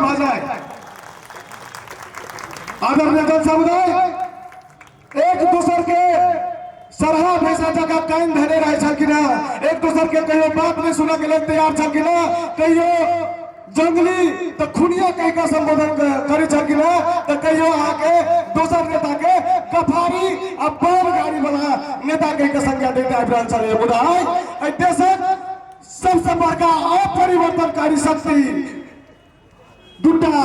भा जाए। आदरणीय जन समुदाय एक दूसर के सरहा भैसा जगह कायम धरे रहे छल कि ना, एक दूसर के कहियो बात में सुना के लिए तैयार छल कि ना, कहियो जंगली तो खुनिया कह का संबोधन करे छल कि ना, तो कहियो आके दूसर नेता के कफारी अब बम गाड़ी वाला नेता कह के संज्ञा देते आबि रहल छल। बुझाई देशक सबसे बड़का अपरिवर्तनकारी शक्ति दूटा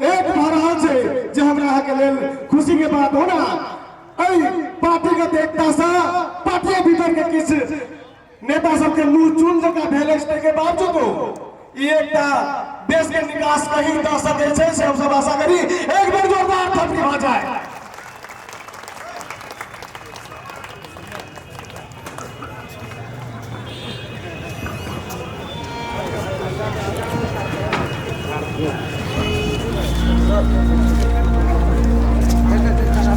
एक भऽ रहल छै जे हमरा के लेल खुशी के बात हो ना। पार्टीगत एकता से पार्टी भीतर के किछ नेता सबके मुंह चून जका भेल के बावजूद एकटा देश के विकास कहीं दऽ सकै छै से हम सब आशा करी। एक बेर जोरदार थापड़ी भऽ जाए।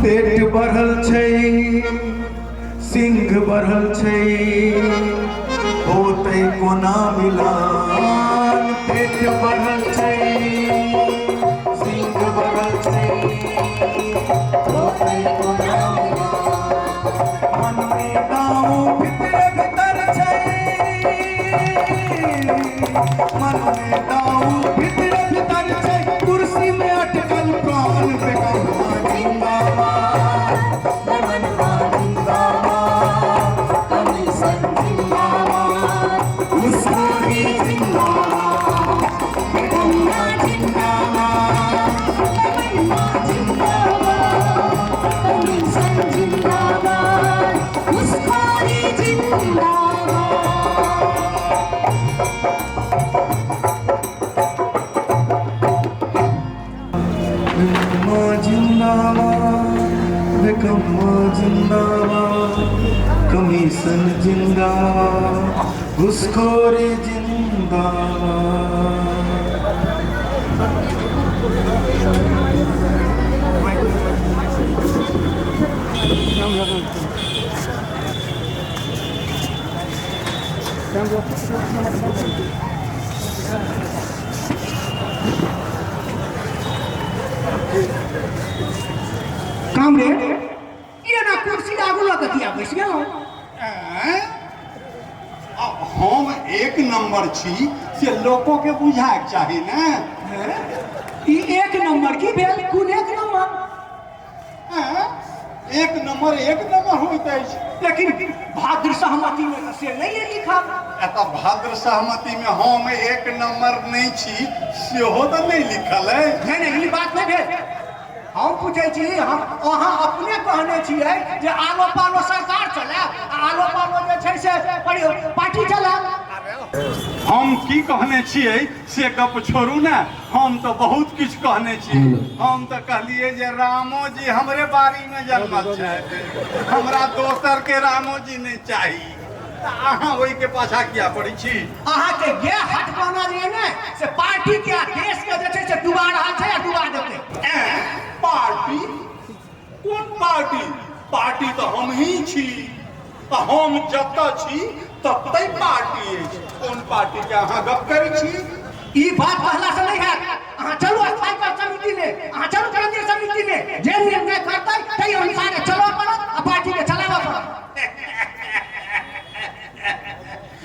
पेट बढ़ल छै, सिंह बढ़ल छै, होतै कोना मिलान। पेट बढ़ल छै, सिंह बढ़ल छै, होतै कोना मिलान। मन में दाऊ भीतर भीतर छै, मन में दाऊ भीतर भीतर छै, कुर्सी में अटकल प्राण बेगम कमीशन जिंदाबाद, घुसखोरी जिंदाबाद। कामरेड ये ना कुर्सी लागू लगतिया बैस गेलौ। हम एक नंबर छी से लोगों के बुझाक चाही ना। ई एक नंबर की भेल कोन एक नंबर? एक नंबर होइत अछि, लेकिन भाद्र सहमति में से नहीं है लिखल। एतऽ भाद्र सहमति में हम एक नंबर नहीं छी सेहो तऽ नहीं लिखल है। नहीं ई बात नहीं भेल। हम पूछे छी, हम अहाँ अपने कहने छियै जे आलो पालो सरकार चले, आलो पालो जे छै से पार्टी चले। हम की कहने छियै से गप छोड़ू ना, हम तो बहुत किछ कहने छी। हम तो कहलिए जे रामो जी हमरे बारी में जन्मल छै, हमरा दोसर के रामो जी नहीं चाही। अहाँ ओहि के पाछा किया पड़ी छी? अहाँ के ये हटकाना जे ने से पार्टी के देश के जे छै से डुबा रहल छै, डुबा देतै। पार्टी? कोन पार्टी? पार्टी तो हम ही छी। हम जतऽ छी ततै पार्टी अछि। कोन पार्टी के अहाँ गप करै छी? ई बात कहला से नहीं है। अहाँ चलू स्थायी समिति में, अहाँ चलू केंद्रीय समिति में, जे निर्णय करतै तै अनुसार चलऽ पड़त आ पार्टी के चलाबऽ पड़त।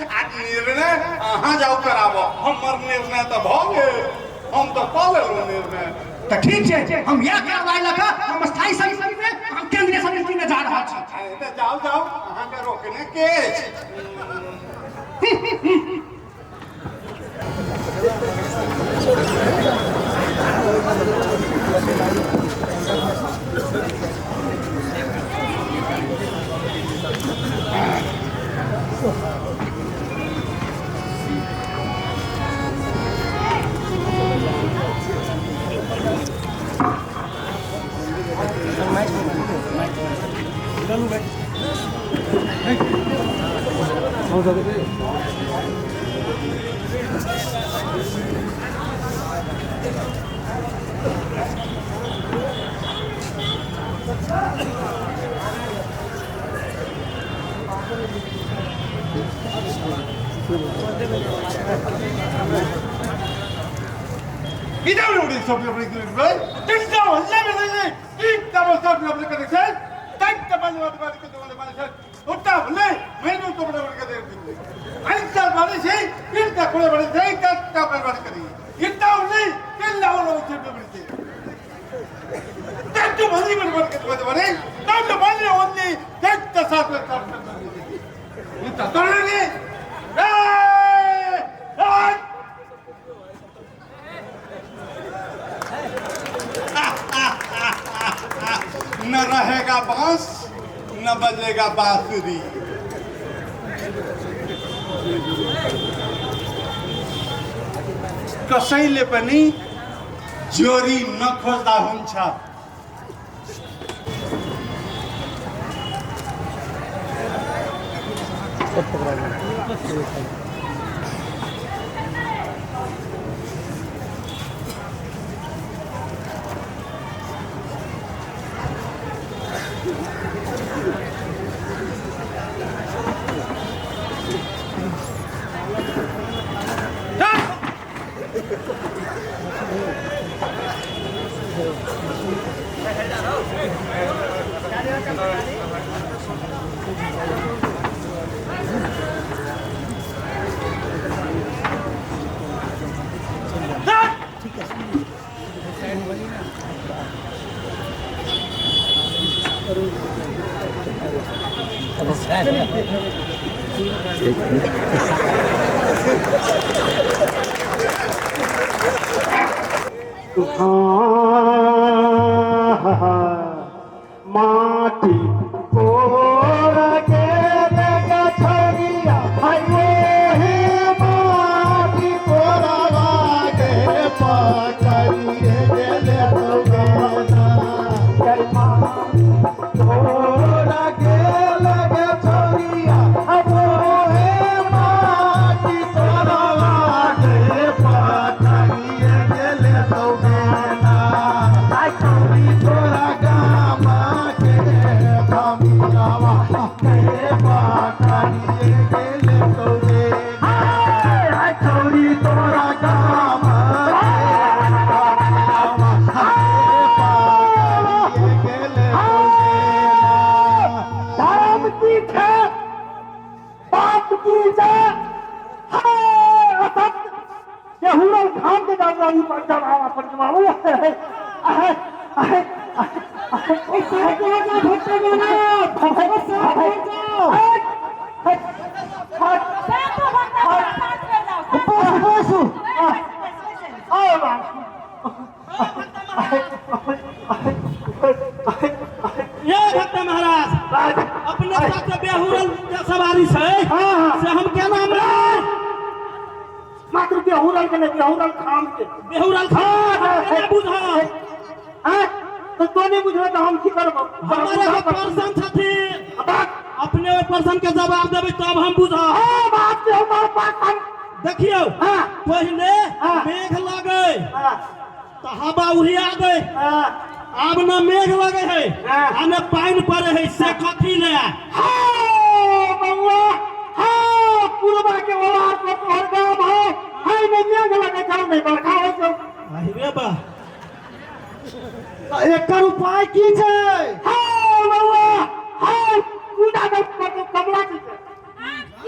आ निर्णय अहाँ जाउ कराबो, हमर निर्णय तो भऽ गेल, हम तो कऽ लेलहुँ निर्णय। तो ठीक है, हम यह कार्रवाई लगा हम स्थायी समिति में, हम केंद्रीय समिति में जा रहा छी। तो जाओ जाओ, अहाँ के रोकने के इधर उड़ी सब लोग चिंता हल्ला में नहीं चिंता वो सब लोग करते हैं तक तबल वाले के दो वाले उठा बोले मैंने तो बड़े बड़े कर दे ऐसा वाले से फिर तक बड़े से तक तबल वाले करी इतना नहीं फिर लाओ लोग से बड़े तक तो भली बड़े के दो वाले तब तो भले होने तक तो साथ में काम करते ये तो नहीं न रहेगा बांस न बजेगा बांसुरी कसैले पनि जोरी नखोज्दा हुन्छ माटी कोड़ के लेगा छोरिया हाय माटी कोड़ा के पकड़िए ले तो गाना कोड़ा के लेगा छोरिया हाय माटी कोड़ा के पकड़िए ले तो गाना छोरी तोरा गामा के कमियावा के बाकारिए गेले तो दे हाय छोरी तोरा गामा के कमियावा के बाकारिए गेले तो दे धर्म की है बात की जाए हाय असत ये हुआ खान के दादा ही पर जमावा पर जमावा महाराज अपने साथ बेहुरल सवारी से हम क्या नाम मात्र बेहुरल के बेहुरल खाम के बेहुरल खान बुझा तो नहीं बुझे तो हम की करब हमारे पर्सन छथि अपने पर्सन के जवाब देबै तब हम बुझा बात से हमारे पास देखियो पहले मेघ लगे तो हवा उड़िया गए अब न मेघ लगे है आ न पानी पड़े है से कथी ले बउआ पूर्वा के ओलार पर तोहर गाँव है नहीं मेघ लगे जाओ नहीं बरखा हो तो अरे बा एकर उपाय की छै बउआ पूजा कमला जी के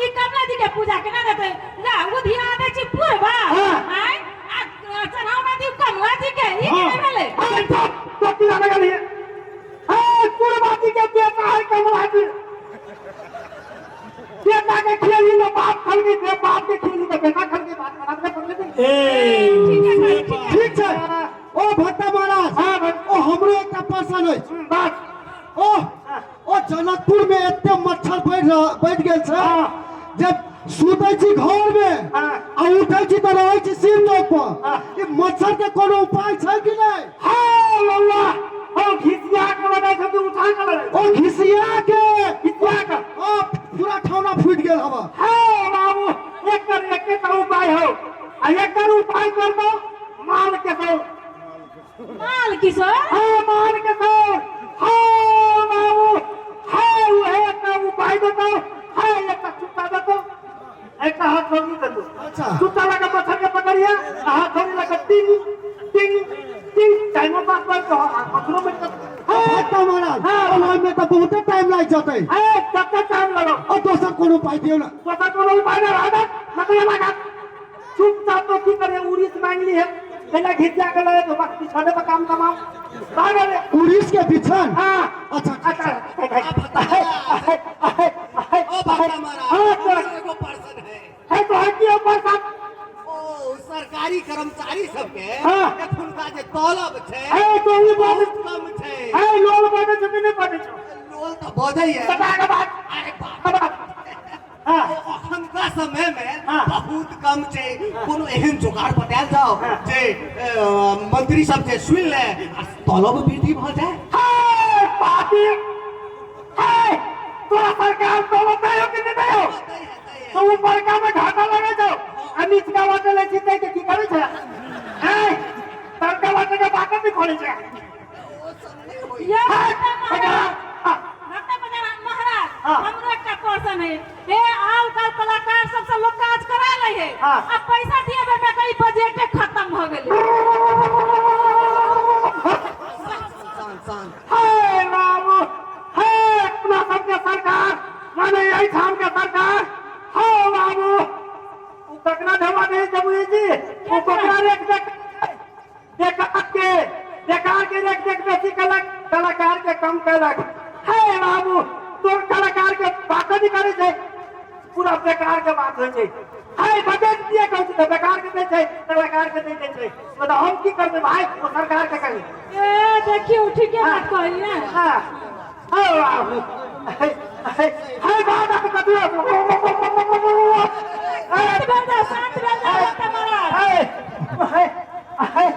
ई कमला जी के पूजा केना देते ला उधिया दे छी पूर्वा आय आ चढ़ावना दी कमला जी के ई केना भेले तो पूजा लगा लिए पूर्वा जी के बेटा है कमला जी बेटा के खेली में बाप खल के दे बाप के खेली में बेटा खल के बात करा के पड़ले ए ठीक छै ओ भट्टा महाराज ओ हमरो एकटा प्रश्न है बात ओ जनकपुर में एते मच्छर बैठ गेल छै जब सुतै छी घर में आ उठै छी त रहै छी सिर पर ई मच्छर के कोनो उपाय छै कि नै हां लल्ला ओ घिसिया के लगे छै कि उठा के लगे ओ घिसिया के ओ पूरा ठौना फूट गेल हवा हां बाबू एकर उपाय हो आ एकर उपाय कर दो माल के दो माल किशोर माल के दो बाबू वह का उपाय देता एक चुप्ता देता एक हाथ छोड़ी देता अच्छा चुप्ता लगा मच्छर के पकड़िए हाथ छोड़ी लगा तीन हेंगो बात तो कखनो में भट्टा महाराज ओहि में तो बहुत टाइम लाग जते ए कते टाइम लगो और दोसर कोनो पाइ दियौ ना तो कोनो उपाय ना रहा मतलब लगा चुपचाप तो की करे उड़ीस मांग ली है पहले घिसिया के लगे तो बाकी छोड़े पर काम तमाम पागल उड़ीस के बिछन हां अच्छा अच्छा ओ भट्टा महाराज एगो पर्सन है तो है कि ऊपर ओ सरकारी कर्मचारी सबके हाँ। एखुनका जे तलब छै ए तो ये बात बहुत कम छै ए लोग बात छै नहीं बात छै लोल तो बजै है सदा के बात अरे बाप हां अखनका समय में हाँ। बहुत कम छै कोनो एहन जुगाड़ बतायल जाओ जे मंत्री सब जे सुन ले आ तलब वृद्धि भ जाए हाय पापी हाय तो सरकार तो बतायो कि नहीं बतायो तो ऊपर का में घाटा लगे जाओ अनिच का वाटे ले जीते के की करे छै ए सरकार वाटे के बात नहीं खोले छै ये महाराज हमरो एकटा क्वेश्चन है ए आल कल कलाकार सबसे लोग काज करा ले है अब पैसा दिए में कई बजट खत्म हो गेलै हाय बाबू हाय अपना सबके सरकार माने यही ठाम के सरकार हो बाबू तकना धमा नहीं जमुई जी वो बकरा रेख देख बेकार के रेख देख बेसी कलाकार के कम कलक हाय बाबू तोर कलाकार के बात नहीं करे छै पूरा बेकार के बात होय छै हाय बजट दिए कहै छै बेकार के दे छै कलाकार के दे छै मतलब हम की करबे भाई वो सरकार के करी ए देखियो ठीक है बात कही है हां हाय बाबू हाय बात आप कथि शांत रह जा महाराज हाय हाय हाय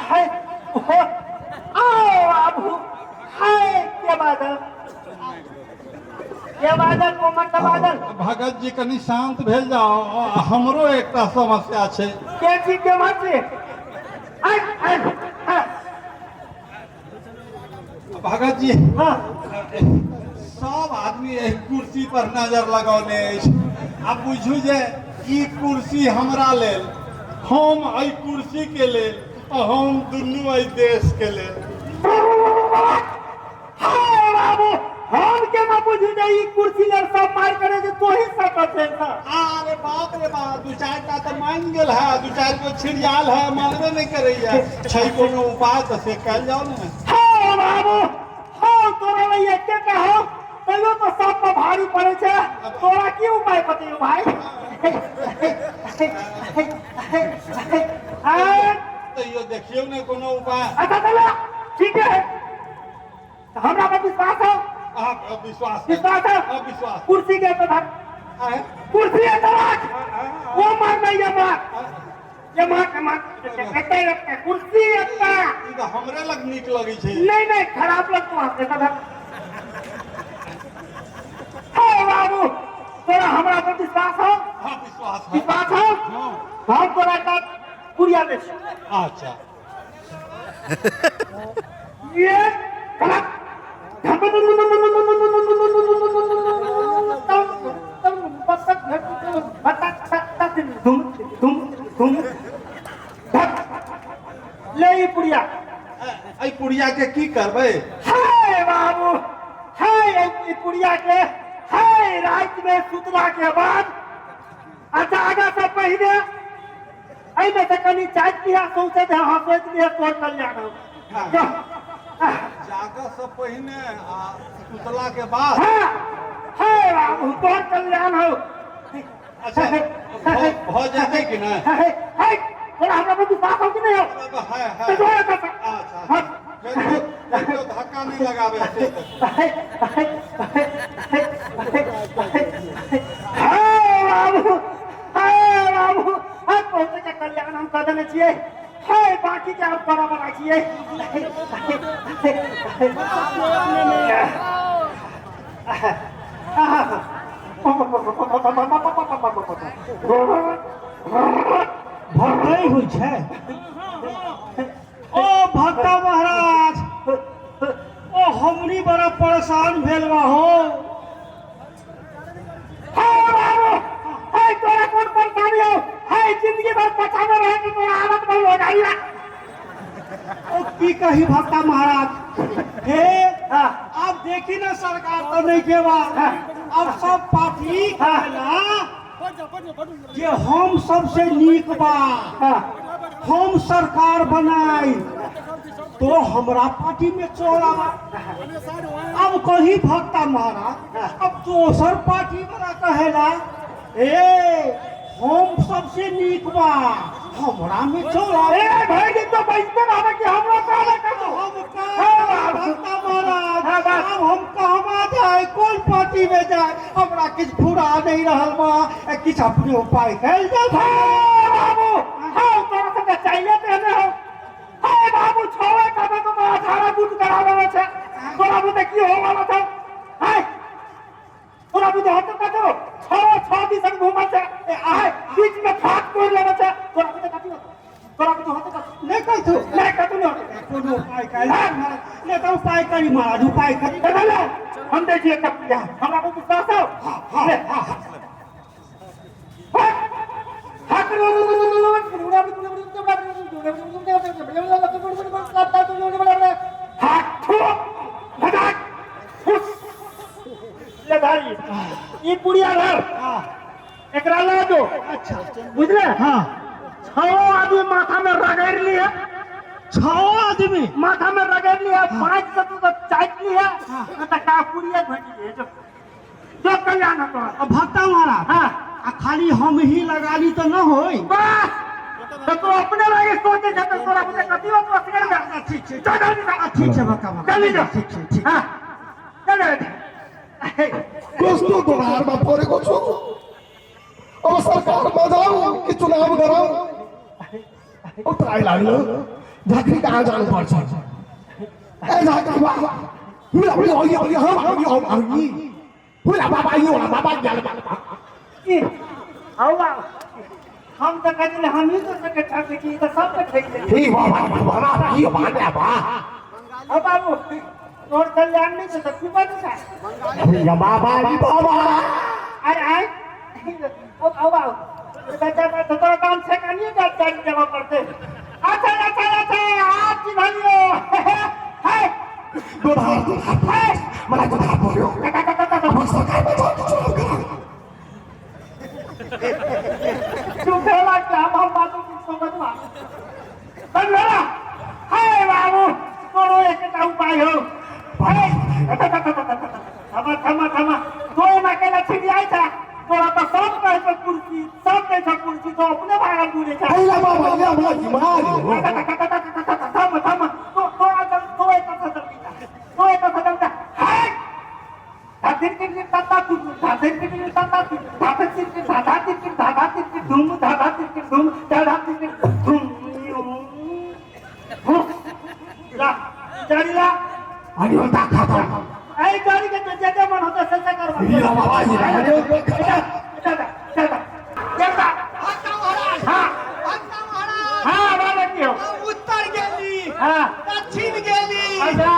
हाय आओ बाबू हाय क्या बादल कोमट बादल भगत जी कनी शांत भेल जाओ हमरो एकटा समस्या छै के चीज के बात है भगत जी हां सब आदमी एहि कुर्सी पर नजर लगौने अछि आ बुझू जे ई कुर्सी हमरा लेल हम एहि कुर्सी के लेल आ हम दुनू एहि देश के लेल हाय बाबू हम के ना बुझी जे ई कुर्सी ले सब मार करे जे तो ही सकत है ना अरे बाप रे बाप दू चार टा तो मान गेल है दू चार गो छिड़ियाल है मानबे नहीं करैया छै कोनो उपाय तो से कल जाओ ना हाय बाबू हां तोरा लिए के कहो तैयो तो सब पर भारी पड़े छै तोरा की उपाय बतियो भाई तैयो देखियो ने कोनो उपाय अच्छा चलो ठीक है हमरा पर विश्वास है आप विश्वास विश्वास है विश्वास कुर्सी के ऊपर कुर्सी है तलाक वो मार नहीं ये मार कहते रखते कुर्सी अपना ई तो हमरे लग नीक लगी छै नहीं खराब लगतो आपके साथ हां बाबू तोरा हमरा पर विश्वास हो हां विश्वास है विश्वास हो हम तोरा का कुरिया दे अच्छा ये गलत ले पुड़िया आई पुड़िया के की करबे हाय बाबू हाय पुड़िया के हाय रात में सुतला के बाद अच्छा आगा से पहले आई में से कनी चाय पिया सोचे थे हां सोच लिया तोड़ कल्याण जागा से पहिने आ सुतला के बाद हाय बाबू तोड़ कल्याण हो अच्छा हो जाते कि ना हाय थोड़ा हमरा को विश्वास हो कि नहीं हो है तो अच्छा फिर धक्का नहीं लगावे बाबू पहुंचे के कल्याण हम कर देने छिए हाय बाकी के आप बराबर आइए भटै होइ छै ओ भट्टा महाराज ओ हमनी बड़ा परेशान भेल बा हो हाय बाबू हाय तोरा कौन परेशानी हो हाय जिंदगी भर पछाने रहे तो तोरा आदत बन हो जाएगा की कही भक्ता महाराज हे अब देखी ना सरकार तो नहीं के बाद अब सब पार्टी कहला कि हम सबसे नीक बा हम सरकार बनाई तो हमरा पार्टी में चोरा अब कही भक्ता महाराज अब दोसर पार्टी वाला कहेला ए हम सबसे नीक बा हमरा में चोरा भाई जी तो बैठते रहे कि हमरा काहे कर हम का भक्ता महाराज अब हम कहवा जाए कौन पार्टी में जाए हमरा किछ फुरा नहीं रहल बा किछ अपने उपाय कैल जा बाबू हाँ तोरा सबके चाहिए तेने हो हाय बाबू छोड़े कबे तो अठारह गुट करावे छे तोरा बुते की हो वाला था हाय तोरा बुते हतो कतो छह दिसन घुमा छे आय बीच में फाट तोड़ लेवे छे तोरा बुते कती तोरा बुते हतो कतो नहीं कहतो नहीं कतो नहीं कोनो उपाय कैल नहीं तो उपाय करी महाराज उपाय करी चलो हम देखिए कब क्या हमरा को विश्वास हो ये पुड़िया घर एकरा ला दो अच्छा बुझले हाँ 6 आदमी माथा में रगड़ लिया 6 आदमी माथा में रगड़ लिया 5 से तो चाट लिया तो का पुड़िया भेज दे जो कल्याण हो अब भक्ता महाराज हाँ आ खाली हम ही लगा ली तो न होई बस तो तू अपने लगे सोचे जब तक तोरा मुझे कती बात असगर कर ठीक ठीक चल जल्दी ठीक है भक्ता चल लीजिए ठीक ठीक ठीक हां चल दोस्तों दोबार में पोरे को छो अब सरकार बजाओ कि चुनाव करो ओ ट्राई लागलो झाकरी कहां जान पर्छ ए झाकरी बा हुला हुला हम हुला बाबा यो बाबा ज्ञान की आओ हम तो कहते हम ही तो सके ठाक की तो सब के ठीक है ठीक बाबा ये बात है बा अब बाबू और कल्याण नहीं तो सब बात है या बाबा जी बाबा आए अब आओ बेटा तो तो काम से करनी है जान जमा करते अच्छा आज की भाइयों हाय दोबारा मला तो था बोलो अब सरकार बजाओ कि चुनाव करो चुपेला क्या हम बातों की समझवा बंदा हाय बाबू करो एक का उपाय हो हाय थमा दो ना के लक्ष्मी आई था तोरा तो सब कहे तो कुर्सी सब कहे तो कुर्सी तो अपने भागा दूरे था अरे बाबा ये हमरा दिमाग थमा तो एक सदम हाय धातिर के तत्ता धातिर के तत्ता धातिर के धूम धातिर के धूम ला चढ़िला आणि होता खाता आई गाड़ी के जगह मन होता सच्चा करवा ये बाबा जी चलता हां हां वाला क्यों उत्तर गेली हां दक्षिण गेली अच्छा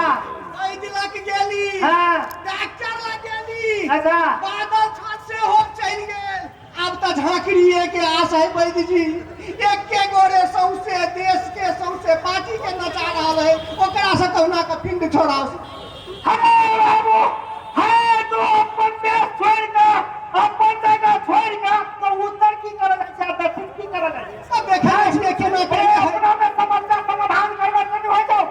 ऐदिलक गेली हां डॉक्टर ला गेली अच्छा बादल छत से हो चल गेल अब त झांकड़िए के आस है वैद्य जी एक के गोरे सौसे देश के सौसे पार्टी के नचा रहल है ओकरा से कहुना के पिंड छोड़ाओ अरे बाबू है तो अपन देश छोड़ के अपन जगह छोड़ के तो उत्तर की करल अच्छा दक्षिण की करल सब देखा इसके केना अरे अपना में समस्या समाधान करना नहीं हो जाओ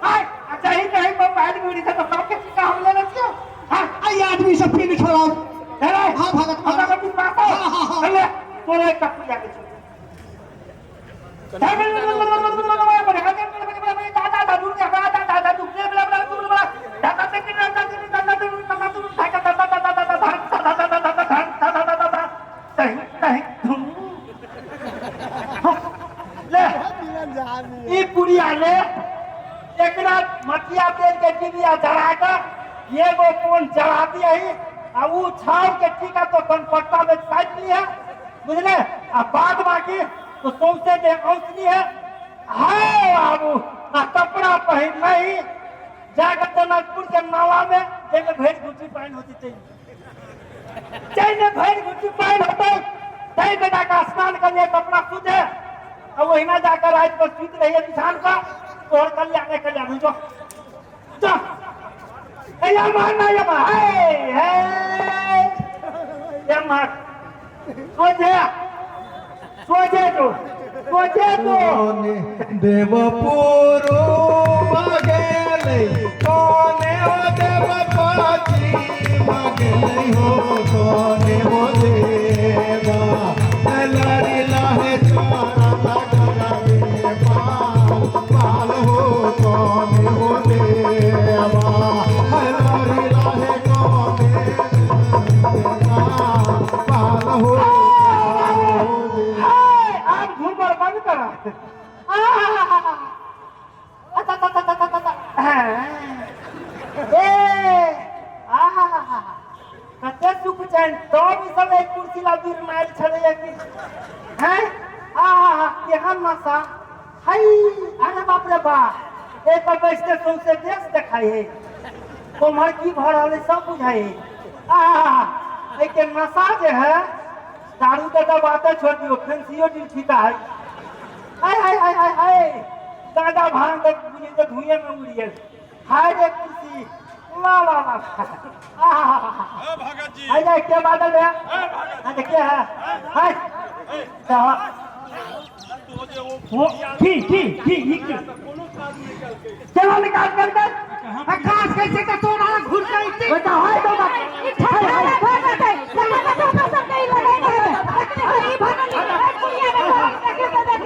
हाय अच्छा ही कहीं पर बैठ गई तो सबके टीका हम ले लेते हो हां आई आदमी से पिंड छोड़ाओ अरे हां भगत हमरा को बात है अरे तोरे का पूजा के मटिया तेल के डिबिया जला कर ये वो कौन जला दिया ही आ वो छाव के टीका तो कनपट्टा में काट ली है बुझले आ बाद बाकी तो सौंसे जे औसनी है हाय बाबू आ कपड़ा पहन नहीं जाकर जनकपुर के नाला में जेमे भेड़ गुटी पहन होती चाहिए चाहिए भेड़ गुटी पहन होते तई बेटा का स्नान कर लिए कपड़ा सूझे और वही ना जाकर रात को सूत रही है किसान का तोर कल्याण कल्याण जो जा ए या मार ना या मार हे या मार सोचे तो देवपुरो मगेले कोने हो देवपाची मगेले हो कोने हो देवा लड़ी लाहे चारा लगावे पाल हो कोने हो देवा लड़ी लाहे कोने पाल हो झूमर बंद करा कते सुख चैन तो भी सब एक कुर्सी ला दूर मार छले कि हैं केहन नशा हाय अरे बाप रे बाप एक पर बैठते सौंसे देश देखाई है तुम्हार की भर रहले सब बुझाई है एक नशा जे है दारू का दबाते छोड़ दियो फेंसियो दिन ठीका है हाय हाय हाय हाय हाय दादा भांग तक बुझे तो धुएं में उड़ गए हाय रे कुर्सी वाह वाह वाह भगत जी हाय क्या बादल है हां क्या है हाय वो की चलो निकाल कर दे आकाश कैसे का तो ना घुर गई बता हाय तो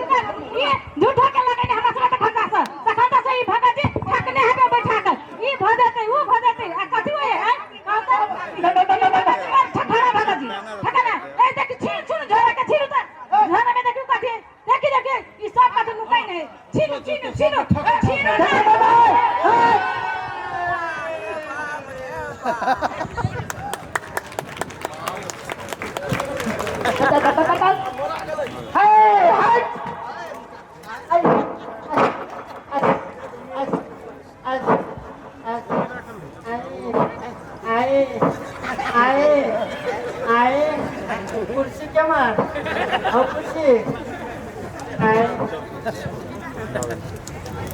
झूठा के लगे हमरा से तखंडा से ई भगत जी ठकने हबे बैठा कर ई भगत है वो भगत है आ कथि होए है ठकरा भगत जी ठकना ए देख छीन छुन झोरा के छीन उतर झोरा में देखू कथि देखी ई सब कथि नुकाई नहीं छीन कुर्सी क्या मार कुर्सी